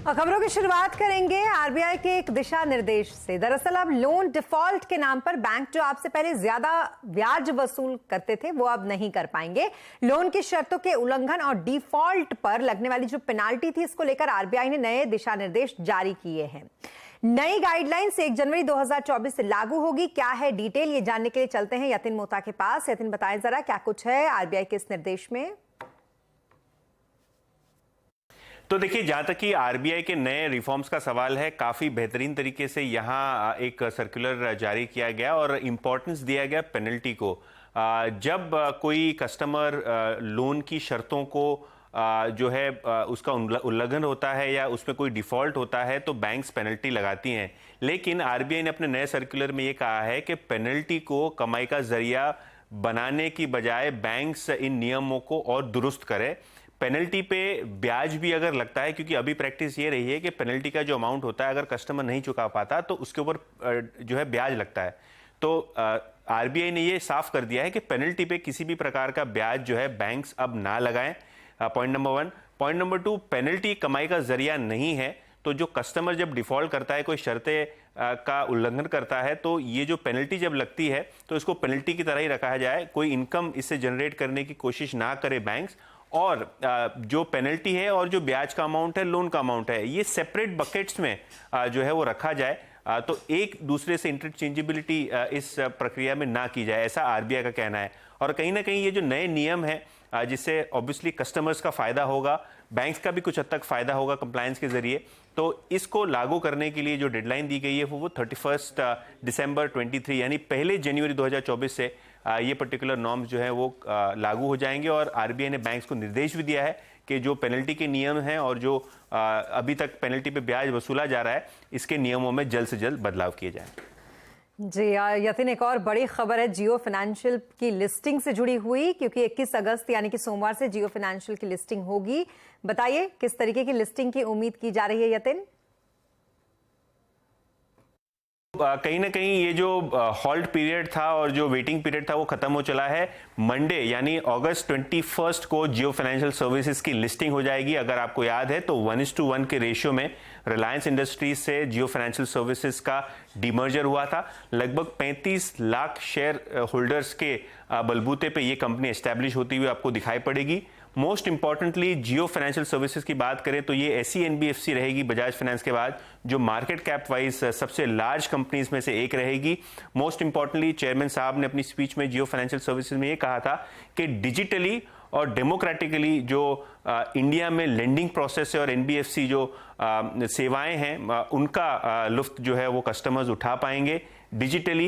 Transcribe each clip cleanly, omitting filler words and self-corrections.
खबरों की शुरुआत करेंगे आरबीआई के एक दिशा निर्देश से। दरअसल अब लोन डिफॉल्ट के नाम पर बैंक जो आपसे पहले ज्यादा ब्याज वसूल करते थे वो अब नहीं कर पाएंगे। लोन की शर्तों के उल्लंघन और डिफॉल्ट पर लगने वाली जो पेनाल्टी थी, इसको लेकर आरबीआई ने नए दिशा निर्देश जारी किए हैं। नई गाइडलाइंस 1 जनवरी 2024 से लागू होगी। क्या है डिटेल, ये जानने के लिए चलते हैं यतिन मोता के पास। यतिन, बताएं जरा क्या कुछ है आरबीआई के इस निर्देश में। तो देखिए, जहां तक कि आरबीआई के नए रिफॉर्म्स का सवाल है, काफी बेहतरीन तरीके से यहाँ एक सर्कुलर जारी किया गया और इम्पोर्टेंस दिया गया पेनल्टी को। जब कोई कस्टमर लोन की शर्तों को जो है उसका उल्लंघन होता है या उसमें कोई डिफॉल्ट होता है तो बैंक्स पेनल्टी लगाती हैं। लेकिन आरबीआई ने अपने नए सर्कुलर में ये कहा है कि पेनल्टी को कमाई का जरिया बनाने की बजाय बैंक्स इन नियमों को और दुरुस्त करें। पेनल्टी पे ब्याज भी अगर लगता है, क्योंकि अभी प्रैक्टिस ये रही है कि पेनल्टी का जो अमाउंट होता है अगर कस्टमर नहीं चुका पाता तो उसके ऊपर जो है ब्याज लगता है। तो आरबीआई ने ये साफ कर दिया है कि पेनल्टी पे किसी भी प्रकार का ब्याज जो है बैंक्स अब ना लगाएं। Point number 1। Point number 2, penalty कमाई का जरिया नहीं है। तो जो कस्टमर जब डिफॉल्ट करता है, कोई शर्तें का उल्लंघन करता है, तो ये जो पेनल्टी जब लगती है तो इसको पेनल्टी की तरह ही रखा जाए। कोई इनकम इससे जनरेट करने की कोशिश ना करे बैंक्स। और जो पेनल्टी है और जो ब्याज का अमाउंट है, लोन का अमाउंट है, ये सेपरेट बकेट्स में जो है वो रखा जाए। तो एक दूसरे से इंटरचेंजेबिलिटी इस प्रक्रिया में ना की जाए, ऐसा आरबीआई का कहना है। और कहीं ना कहीं ये जो नए नियम है जिससे ऑब्वियसली कस्टमर्स का फायदा होगा, बैंक्स का भी कुछ हद तक फायदा होगा कंप्लायंस के जरिए। तो इसको लागू करने के लिए जो डेडलाइन दी गई है वो 31 दिसंबर 23 यानी 1 जनवरी 2024 से ये पर्टिकुलर नॉर्म्स जो है वो लागू हो जाएंगे। और आरबीआई ने बैंक्स को निर्देश भी दिया है कि जो पेनल्टी के नियम हैं और जो अभी तक पेनल्टी पे ब्याज वसूला जा रहा है, इसके नियमों में जल्द से जल्द बदलाव किए जाएं। जी यतिन, एक और बड़ी खबर है जियो फाइनेंशियल की लिस्टिंग से जुड़ी हुई, क्योंकि 21 अगस्त यानी कि सोमवार से जियो फाइनेंशियल की लिस्टिंग होगी। बताइए किस तरीके की लिस्टिंग की उम्मीद की जा रही है यतिन? कहीं ना कहीं ये जो हॉल्ट पीरियड था और जो वेटिंग पीरियड था वो खत्म हो चला है। मंडे यानी अगस्त 21 को जियो फाइनेंशियल सर्विसेज की लिस्टिंग हो जाएगी। अगर आपको याद है तो 1:1 के रेशियो में रिलायंस इंडस्ट्रीज से जियो फाइनेंशियल सर्विसेज का डीमर्जर हुआ था। लगभग 35 लाख शेयर होल्डर्स के बलबूते पे ये कंपनी एस्टैब्लिश होती हुई आपको दिखाई पड़ेगी। मोस्ट इंपॉर्टेंटली जियो फाइनेंशियल सर्विसेज की बात करें तो ये ऐसी एनबीएफसी रहेगी बजाज फाइनेंस के बाद जो मार्केट कैप वाइज सबसे लार्ज कंपनीज में से एक रहेगी। मोस्ट इंपॉर्टेंटली चेयरमैन साहब ने अपनी स्पीच में जियो फाइनेंशियल सर्विसेज में ये कहा था कि डिजिटली और डेमोक्रेटिकली जो इंडिया में लेंडिंग प्रोसेस है और एनबीएफसी जो सेवाएं हैं उनका लुफ्त जो है वो कस्टमर्स उठा पाएंगे। डिजिटली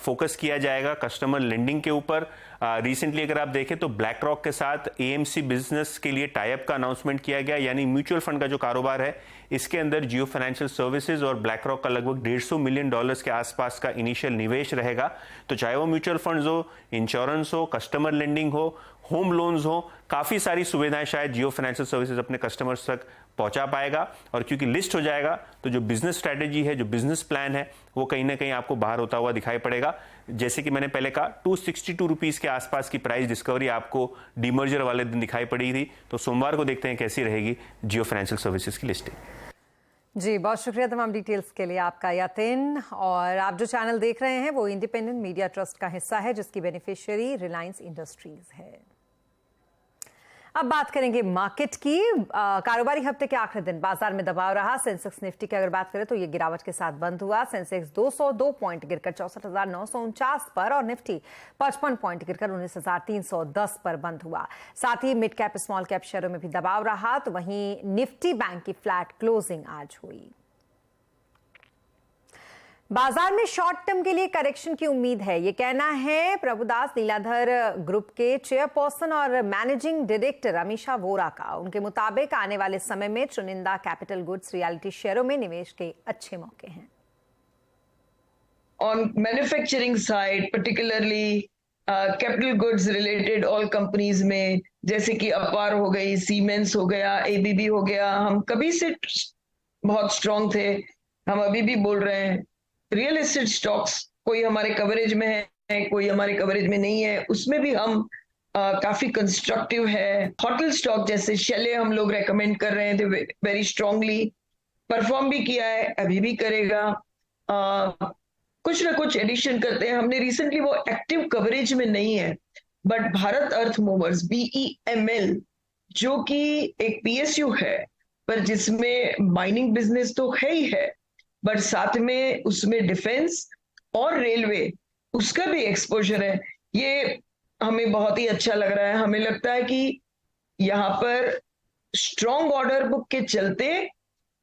फोकस किया जाएगा कस्टमर लेंडिंग के ऊपर। रिसेंटली अगर आप देखें तो ब्लैक रॉक के साथ एएमसी बिजनेस के लिए टाई अप का अनाउंसमेंट किया गया, यानी म्यूचुअल फंड का जो कारोबार है इसके अंदर जियो फाइनेंशियल सर्विसेज और ब्लैक रॉक का लगभग $150 मिलियन के आसपास का इनिशियल निवेश रहेगा। तो चाहे वो म्यूचुअल फंड्स हो, इंश्योरेंस हो, कस्टमर लेंडिंग हो, होम लोन्स हो, काफी सारी सुविधाएं शायद जियो फाइनेंशियल सर्विसेज अपने कस्टमर्स तक पहुंचा पाएगा। और क्योंकि लिस्ट हो जाएगा तो जो बिजनेस स्ट्रेटेजी है, जो बिजनेस प्लान है, वो कहीं ना कहीं आपको बाहर होता हुआ दिखाई पड़ेगा। जैसे कि मैंने पहले कहा, 262 रुपीज के आसपास की प्राइस डिस्कवरी आपको डीमर्जर वाले दिन दिखाई पड़ी थी। तो सोमवार को देखते हैं कैसी रहेगी जियो फाइनेंशियल सर्विसेज की लिस्टिंग। जी बहुत शुक्रिया तमाम डिटेल्स के लिए आपका यतिन। और आप जो चैनल देख रहे हैं वो इंडिपेंडेंट मीडिया ट्रस्ट का हिस्सा है जिसकी बेनिफिशियरी रिलायंस इंडस्ट्रीज है। अब बात करेंगे मार्केट की। कारोबारी हफ्ते के आखिरी दिन बाजार में दबाव रहा। सेंसेक्स निफ्टी की अगर बात करें तो ये गिरावट के साथ बंद हुआ। सेंसेक्स 202 पॉइंट गिरकर 64,949 पर और निफ्टी 55 पॉइंट गिरकर 19,310 पर बंद हुआ। साथ ही मिड कैप स्मॉल कैप शेयरों में भी दबाव रहा। तो वहीं निफ्टी बैंक की फ्लैट क्लोजिंग आज हुई। बाजार में शॉर्ट टर्म के लिए करेक्शन की उम्मीद है, ये कहना है प्रभुदास लीलाधर ग्रुप के चेयरपर्सन और मैनेजिंग डायरेक्टर अमीशा वोरा का। उनके मुताबिक आने वाले समय में चुनिंदा कैपिटल गुड्स रियलिटी शेयरों में निवेश के अच्छे मौके हैं। On manufacturing side, particularly capital goods related all companies में, जैसे कि अपार हो गई, सीमेंस हो गया, एबीबी हो गया, हम कभी से बहुत स्ट्रॉन्ग थे, हम अभी भी बोल रहे हैं। रियल एस्टेट स्टॉक्स कोई हमारे कवरेज में है, कोई हमारे कवरेज में नहीं है, उसमें भी हम काफी कंस्ट्रक्टिव है। होटल स्टॉक जैसे शेले हम लोग रेकमेंड कर रहे थे वेरी स्ट्रांगली। परफॉर्म भी किया है, अभी भी करेगा। कुछ ना कुछ एडिशन करते हैं। हमने रिसेंटली, वो एक्टिव कवरेज में नहीं है, but Bharat earth movers BEML, जो कि एक PSU है, पर जिसमें माइनिंग बिजनेस तो है ही है, बट साथ में उसमें डिफेंस और रेलवे, उसका भी एक्सपोजर है। ये हमें बहुत ही अच्छा लग रहा है। हमें लगता है कि यहाँ पर स्ट्रॉन्ग ऑर्डर बुक के चलते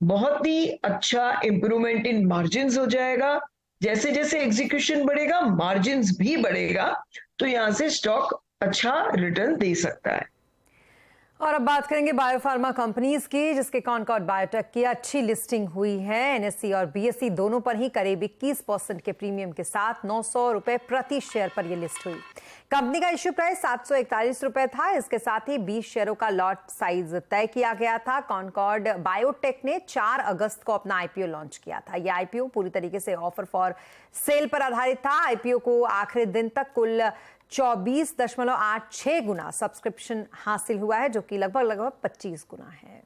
बहुत ही अच्छा इंप्रूवमेंट इन मार्जिन्स हो जाएगा। जैसे जैसे एग्जीक्यूशन बढ़ेगा, मार्जिन्स भी बढ़ेगा, तो यहां से स्टॉक अच्छा रिटर्न दे सकता है। और अब बात करेंगे बायोफार्मा कंपनीज की, जिसके कॉनकॉर्ड बायोटेक की अच्छी लिस्टिंग हुई है। NSE और BSE दोनों पर ही करीब 21% के प्रीमियम के साथ 900 रुपए प्रति शेयर पर यह लिस्ट हुई। कंपनी का इश्यू प्राइस 741 रुपए था। इसके साथ ही 20 शेयरों का लॉट साइज तय किया गया था। कॉनकॉर्ड बायोटेक ने 4 अगस्त को अपना IPO लॉन्च किया था। यह IPO पूरी तरीके से ऑफर फॉर सेल पर आधारित था। IPO को आखिरी दिन तक कुल 24.86 गुना सब्सक्रिप्शन हासिल हुआ है, जो कि लगभग 25 गुना है।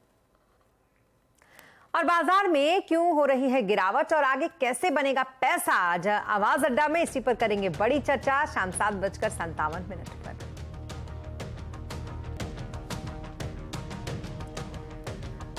और बाजार में क्यों हो रही है गिरावट और आगे कैसे बनेगा पैसा, आज आवाज अड्डा में इसी पर करेंगे बड़ी चर्चा शाम 7:57 पर।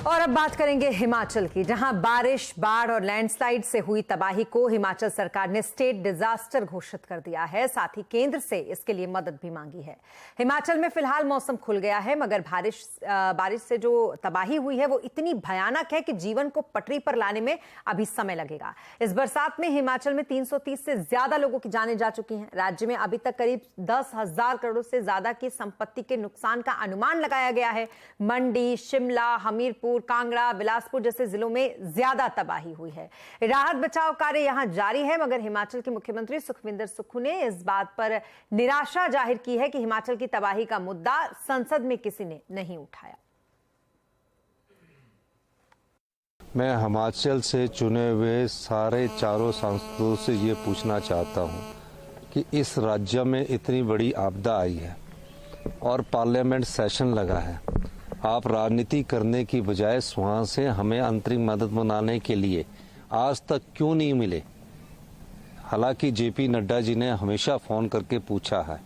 और अब बात करेंगे हिमाचल की, जहां बारिश, बाढ़ और लैंडस्लाइड से हुई तबाही को हिमाचल सरकार ने स्टेट डिजास्टर घोषित कर दिया है। साथ ही केंद्र से इसके लिए मदद भी मांगी है। हिमाचल में फिलहाल मौसम खुल गया है, मगर बारिश से जो तबाही हुई है वो इतनी भयानक है कि जीवन को पटरी पर लाने में अभी समय लगेगा। इस बरसात में हिमाचल में 330 से ज्यादा लोगों की जानें जा चुकी हैं। राज्य में अभी तक करीब 10,000 करोड़ से ज्यादा की संपत्ति के नुकसान का अनुमान लगाया गया है। मंडी, शिमला, हमीरपुर, कांगड़ा, बिलासपुर जैसे जिलों में ज्यादा तबाही हुई है। राहत बचाव कार्य यहां जारी है, मगर हिमाचल के मुख्यमंत्री सुखविंदर सुक्खू ने इस बात पर निराशा जाहिर की है कि हिमाचल की तबाही का मुद्दा संसद में किसी ने नहीं उठाया। मैं हिमाचल से चुने हुए सारे चारों सांसदों से ये पूछना चाहता हूँ कि इस राज्य में इतनी बड़ी आपदा आई है और पार्लियामेंट सेशन लगा है, आप राजनीति करने की बजाय वहाँ से हमें अंतरिम मदद बनाने के लिए आज तक क्यों नहीं मिले? हालांकि JP नड्डा जी ने हमेशा फोन करके पूछा है,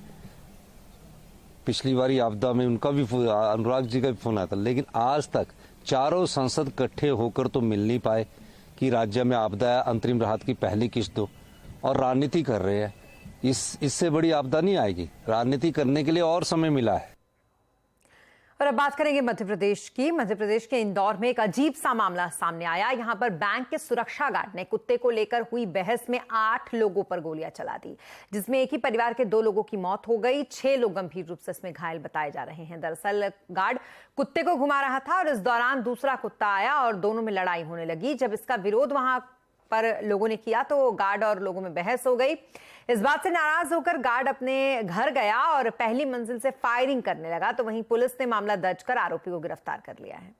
पिछली बारी आपदा में उनका भी, अनुराग जी का भी फोन आया था, लेकिन आज तक चारों संसद इकट्ठे होकर तो मिल नहीं पाए कि राज्य में आपदा अंतरिम राहत की पहली किस्त दो, और राजनीति कर रहे हैं। इससे बड़ी आपदा नहीं आएगी। राजनीति करने के लिए और समय मिला है। और अब बात करेंगे मध्य प्रदेश की। मध्य प्रदेश के इंदौर में एक अजीब सा मामला सामने आया। यहां पर बैंक के सुरक्षा गार्ड ने कुत्ते को लेकर हुई बहस में 8 लोगों पर गोलियां चला दी, जिसमें एक ही परिवार के 2 लोगों की मौत हो गई। 6 लोग गंभीर रूप से इसमें घायल बताए जा रहे हैं। दरअसल गार्ड कुत्ते को घुमा रहा था और इस दौरान दूसरा कुत्ता आया और दोनों में लड़ाई होने लगी। जब इसका विरोध वहां पर लोगों ने किया तो गार्ड और लोगों में बहस हो गई। इस बात से नाराज होकर गार्ड अपने घर गया और पहली मंजिल से फायरिंग करने लगा, तो वहीं पुलिस ने मामला दर्ज कर आरोपी को गिरफ्तार कर लिया है।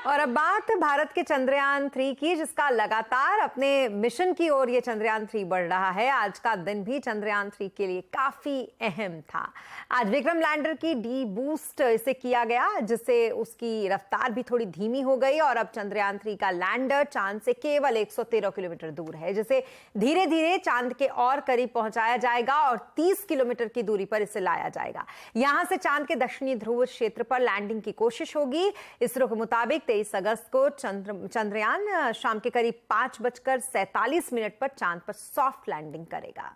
और अब बात भारत के चंद्रयान 3 की, जिसका लगातार अपने मिशन की ओर ये चंद्रयान 3 बढ़ रहा है। आज का दिन भी चंद्रयान 3 के लिए काफी अहम था। आज विक्रम लैंडर की डी-बूस्ट इसे किया गया, जिससे उसकी रफ्तार भी थोड़ी धीमी हो गई और अब चंद्रयान 3 का लैंडर चांद से केवल 113 किलोमीटर दूर है, जिसे धीरे धीरे चांद के और करीब पहुंचाया जाएगा और 30 किलोमीटर की दूरी पर इसे लाया जाएगा। यहां से चांद के दक्षिणी ध्रुव क्षेत्र पर लैंडिंग की कोशिश होगी। इसरो के मुताबिक 23 अगस्त को चंद्रयान शाम के करीब 5:47 पर चांद पर सॉफ्ट लैंडिंग करेगा।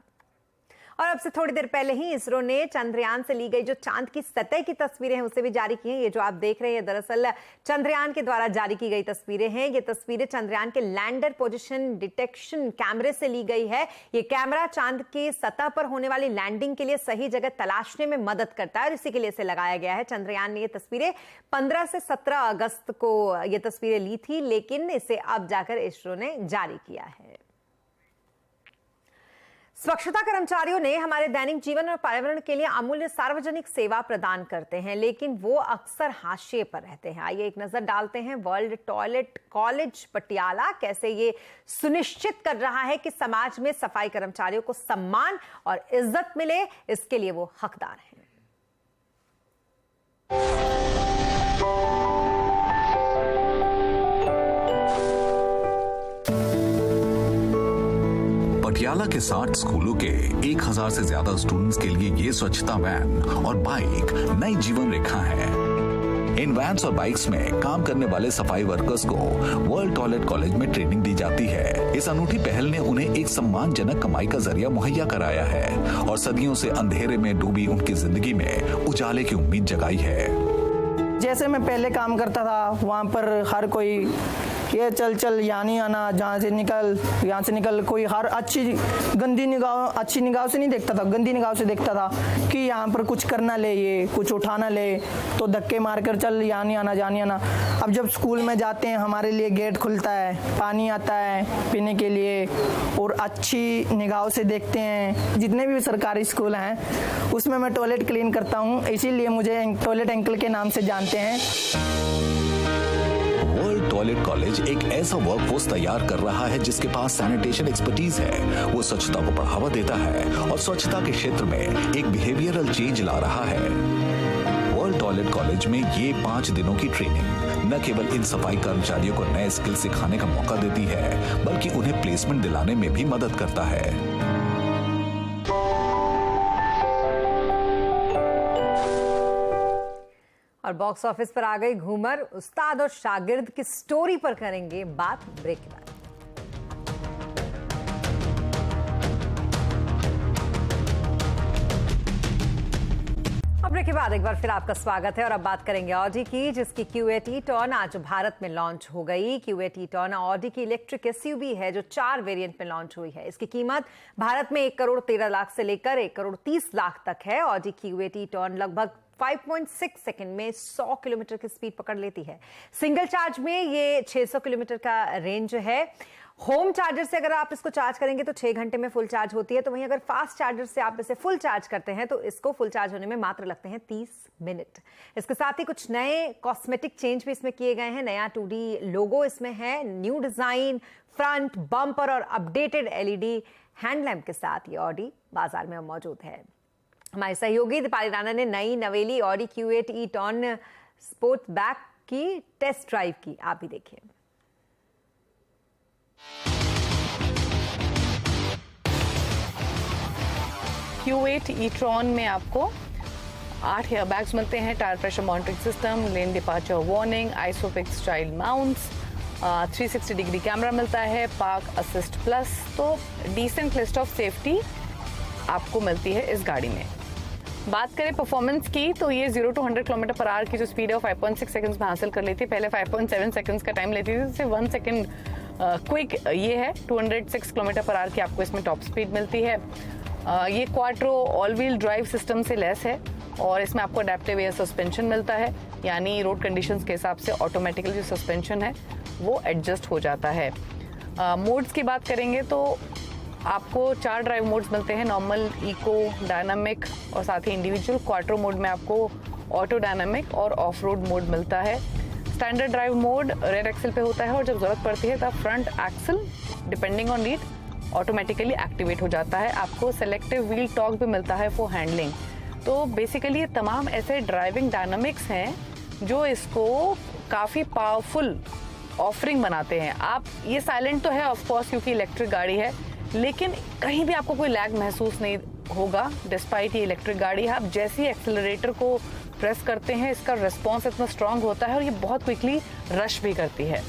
और अब से थोड़ी देर पहले ही इसरो ने चंद्रयान से ली गई जो चांद की सतह की तस्वीरें हैं उसे भी जारी की हैं। ये जो आप देख रहे हैं दरअसल चंद्रयान के द्वारा जारी की गई तस्वीरें हैं। ये तस्वीरें चंद्रयान के लैंडर पोजीशन डिटेक्शन कैमरे से ली गई है। ये कैमरा चांद की सतह पर होने वाली लैंडिंग के लिए सही जगह तलाशने में मदद करता है और इसी के लिए इसे लगाया गया है। चंद्रयान ने ये तस्वीरें 15 से 17 अगस्त को ये तस्वीरें ली थी, लेकिन इसे अब जाकर इसरो ने जारी किया है। स्वच्छता कर्मचारियों ने हमारे दैनिक जीवन और पर्यावरण के लिए अमूल्य सार्वजनिक सेवा प्रदान करते हैं, लेकिन वो अक्सर हाशिए पर रहते हैं। आइए एक नजर डालते हैं वर्ल्ड टॉयलेट कॉलेज पटियाला कैसे ये सुनिश्चित कर रहा है कि समाज में सफाई कर्मचारियों को सम्मान और इज्जत मिले, इसके लिए वो हकदार हैं। अंबाला के 60 स्कूलों के 1000 से ज्यादा स्टूडेंट्स के लिए ये स्वच्छता वैन और बाइक नई जीवन रेखा है। इन वैन्स और बाइक्स में काम करने वाले सफाई वर्कर्स को वर्ल्ड टॉयलेट कॉलेज में ट्रेनिंग दी जाती है। इस अनूठी पहल ने उन्हें एक सम्मानजनक कमाई का जरिया मुहैया कराया है और सदियों से अंधेरे में डूबी उनकी जिंदगी में उजाले की उम्मीद जगाई है। जैसे मैं पहले काम करता था, वहाँ पर हर कोई ये चल चल यहाँ नहीं आना, जहाँ से निकल, कोई हर अच्छी निगाह से नहीं देखता था, गंदी निगाह से देखता था कि यहाँ पर कुछ करना ले, ये कुछ उठाना ले तो धक्के मारकर चल यहाँ नहीं आना, जहाँ नहीं आना। अब जब स्कूल में जाते हैं हमारे लिए गेट खुलता है, पानी आता है पीने के लिए और अच्छी निगाहों से देखते हैं। जितने भी सरकारी स्कूल हैं उसमें मैं टॉयलेट क्लीन करता हूँ, इसीलिए मुझे टॉयलेट अंकल के नाम से जानते हैं। वर्ल्ड टॉयलेट कॉलेज एक ऐसा वर्कफोर्स तैयार कर रहा है जिसके पास सैनिटेशन एक्सपर्टीज है। वो स्वच्छता को बढ़ावा देता है और स्वच्छता के क्षेत्र में एक बिहेवियरल चेंज ला रहा है। वर्ल्ड टॉयलेट कॉलेज में ये 5 दिनों की ट्रेनिंग न केवल इन सफाई कर्मचारियों को नए स्किल सिखाने का मौका देती है, बल्कि उन्हें प्लेसमेंट दिलाने में भी मदद करता है। और बॉक्स ऑफिस पर आ गई घूमर, उस्ताद और शागिर्द की स्टोरी पर करेंगे बात ब्रेक के बाद। ब्रेक के बाद एक बार फिर आपका स्वागत है और अब बात करेंगे ऑडी की, जिसकी Q8 e-tron आज भारत में लॉन्च हो गई। Q8 e-tron ऑडी की इलेक्ट्रिक SUV है जो 4 वेरिएंट में लॉन्च हुई है। इसकी कीमत भारत में 1 करोड़ 13 लाख से लेकर 1 करोड़ 30 लाख तक है। ऑडी Q8 e-tron लगभग 5.6 सेकंड में 100 किलोमीटर की स्पीड पकड़ लेती है। सिंगल चार्ज में ये 600 किलोमीटर का रेंज है। होम चार्जर से अगर आप इसको चार्ज करेंगे तो 6 घंटे में फुल चार्ज होती है, तो वहीं अगर फास्ट चार्जर से आप इसे फुल चार्ज करते हैं तो इसको फुल चार्ज होने में मात्र लगते हैं 30 मिनट। इसके साथ ही कुछ नए कॉस्मेटिक चेंज भी इसमें किए गए हैं। नया 2D लोगो इसमें है, न्यू डिजाइन, फ्रंट बम्पर और अपडेटेड LED हैंडलैम्प के साथ ये ऑडी बाजार में मौजूद है। हमारे सहयोगी दीपाली राणा ने नई नवेली ऑडी Q8 e-tron स्पोर्टबैक की टेस्ट ड्राइव की, आप भी देखिए। Q8 e-tron में आपको 8 एयरबैग्स मिलते हैं, tyre pressure monitoring system, lane departure warning, ISOFIX child mounts, 360 degree camera मिलता है, पार्क असिस्ट प्लस। तो डिसेंट लिस्ट ऑफ सेफ्टी आपको मिलती है इस गाड़ी में। बात करें परफॉर्मेंस की तो ये 0 to 100 किलोमीटर पर आवर की जो स्पीड है वो 5.6 सेकंड्स में हासिल कर लेती है। पहले 5.7 सेकंड्स का टाइम लेती थी, सिर्फ 1 सेकंड क्विक ये है। 206 किलोमीटर पर आवर की आपको इसमें टॉप स्पीड मिलती है। ये quattro all wheel drive system से लेस है और इसमें आपको अडेप्टिव एयर सस्पेंशन मिलता है, यानी रोड कंडीशंस के हिसाब से ऑटोमेटिकली जो सस्पेंशन है वो एडजस्ट हो जाता है। मोड्स की बात करेंगे तो आपको 4 ड्राइव मोड्स मिलते हैं, नॉर्मल, इको, डायनामिक और साथ ही इंडिविजुअल। क्वाट्रो मोड में आपको ऑटो डायनामिक और ऑफ रोड मोड मिलता है। Standard drive mode rear axle पे होता है और जब जरूरत पड़ती है तब front axle depending on need automatically activate हो जाता है। आपको सेलेक्टिव व्हील टॉर्क भी मिलता है फॉर हैंडलिंग। तो बेसिकली ये तमाम ऐसे ड्राइविंग डायनामिक्स हैं जो इसको काफ़ी पावरफुल ऑफरिंग बनाते हैं। आप ये साइलेंट तो है ऑफ कोर्स क्योंकि इलेक्ट्रिक गाड़ी है, लेकिन कहीं भी आपको कोई लैग महसूस नहीं होगा डिस्पाइट ये इलेक्ट्रिक गाड़ी है। आप जैसे ही एक्सेलरेटर को प्रेस करते हैं इसका रिस्पॉन्स इतना स्ट्रांग होता है और ये बहुत क्विकली रश भी करती है।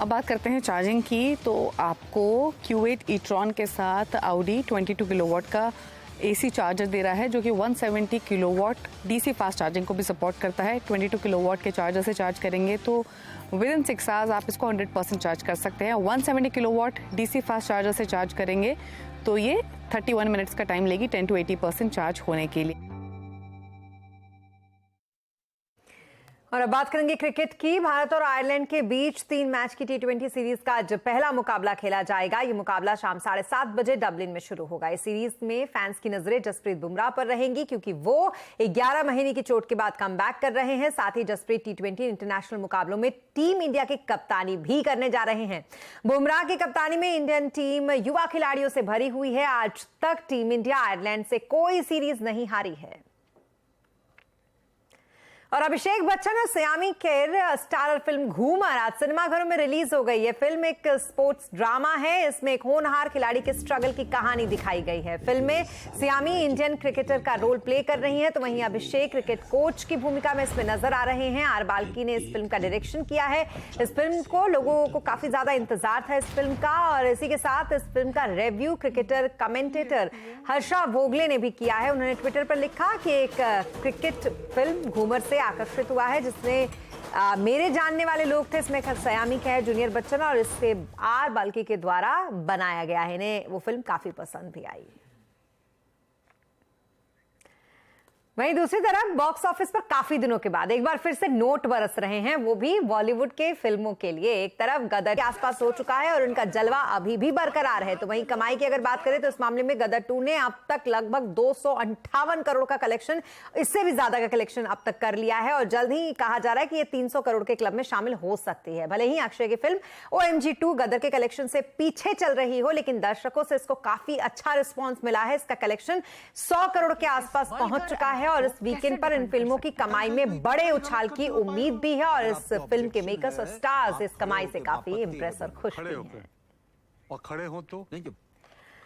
अब बात करते हैं चार्जिंग की, तो आपको Q8 e-tron के साथ Audi 22 किलोवाट का AC चार्जर दे रहा है जो कि 170 किलोवाट DC फास्ट चार्जिंग को भी सपोर्ट करता है। 22 किलोवाट के चार्जर से चार्ज करेंगे तो विद इन 6 आवर्स आप इसको 100% चार्ज कर सकते हैं। 170 किलोवाट DC फास्ट चार्जर से चार्ज करेंगे तो ये 31 मिनट्स का टाइम लेगी 10 to 80% चार्ज होने के लिए। और अब बात करेंगे क्रिकेट की। भारत और आयरलैंड के बीच 3 मैच की T20 सीरीज का आज पहला मुकाबला खेला जाएगा। ये मुकाबला शाम 7:30 बजे डबलिन में शुरू होगा। इस सीरीज में फैंस की नजरें जसप्रीत बुमराह पर रहेंगी क्योंकि वो 11 महीने की चोट के बाद कमबैक कर रहे हैं। साथ ही जसप्रीत T20 इंटरनेशनल मुकाबलों में टीम इंडिया की कप्तानी भी करने जा रहे हैं। बुमराह की कप्तानी में इंडियन टीम युवा खिलाड़ियों से भरी हुई है। आज तक टीम इंडिया आयरलैंड से कोई सीरीज नहीं हारी है। और अभिषेक बच्चन और सयामी खेर स्टारर फिल्म घूमर आज सिनेमाघरों में रिलीज हो गई है। फिल्म एक स्पोर्ट्स ड्रामा है। इसमें एक होनहार खिलाड़ी के स्ट्रगल की कहानी दिखाई गई है। फिल्म में सयामी इंडियन क्रिकेटर का रोल प्ले कर रही है, तो वहीं अभिषेक क्रिकेट कोच की भूमिका में इसमें नजर आ रहे हैं। आर बाल्की ने इस फिल्म का डायरेक्शन किया है। इस फिल्म को लोगों को काफी ज्यादा इंतजार था इस फिल्म का, और इसी के साथ इस फिल्म का review cricketer commentator Harsha Bhogle ने भी किया है। उन्होंने ट्विटर पर लिखा कि एक क्रिकेट फिल्म घूमर से आकर्षित हुआ है, जिसमें मेरे जानने वाले लोग थे। इसमें सयामी का है जूनियर बच्चन, और इससे आर बाल्की के द्वारा बनाया गया है। इन्हें वो फिल्म काफी पसंद भी आई। वहीं दूसरी तरफ बॉक्स ऑफिस पर काफी दिनों के बाद एक बार फिर से नोट बरस रहे हैं, वो भी बॉलीवुड के फिल्मों के लिए। एक तरफ गदर के आसपास हो चुका है और उनका जलवा अभी भी बरकरार है, तो वहीं कमाई की अगर बात करें तो इस मामले में गदर 2 ने अब तक लगभग 258 करोड़ का कलेक्शन, इससे भी ज्यादा का कलेक्शन अब तक कर लिया है, और जल्द ही कहा जा रहा है कि ये 300 करोड़ के क्लब में शामिल हो सकती है। भले ही अक्षय की फिल्म OMG 2 गदर के कलेक्शन से पीछे चल रही हो, लेकिन दर्शकों से इसको काफी अच्छा रिस्पॉन्स मिला है। इसका कलेक्शन 100 करोड़ के आसपास पहुंच चुका है, और इस वीकेंड पर इन फिल्मों की कमाई में बड़े उछाल की उम्मीद भी है, और इस फिल्म के मेकर्स और स्टार्स इस कमाई से काफी इंप्रेस और खुश भी हैं। और खड़े हो तो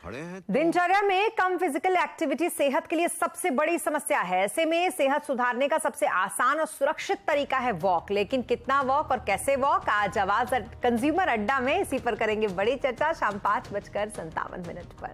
खड़े हैं। दिनचर्या में कम फिजिकल एक्टिविटी सेहत के लिए सबसे बड़ी समस्या है। ऐसे में सेहत सुधारने का सबसे आसान और सुरक्षित तरीका है वॉक। लेकिन कितना वॉक और कैसे वॉक, आज आवाज कंज्यूमर अड्डा में इसी पर करेंगे बड़ी चर्चा शाम 5:57 पर।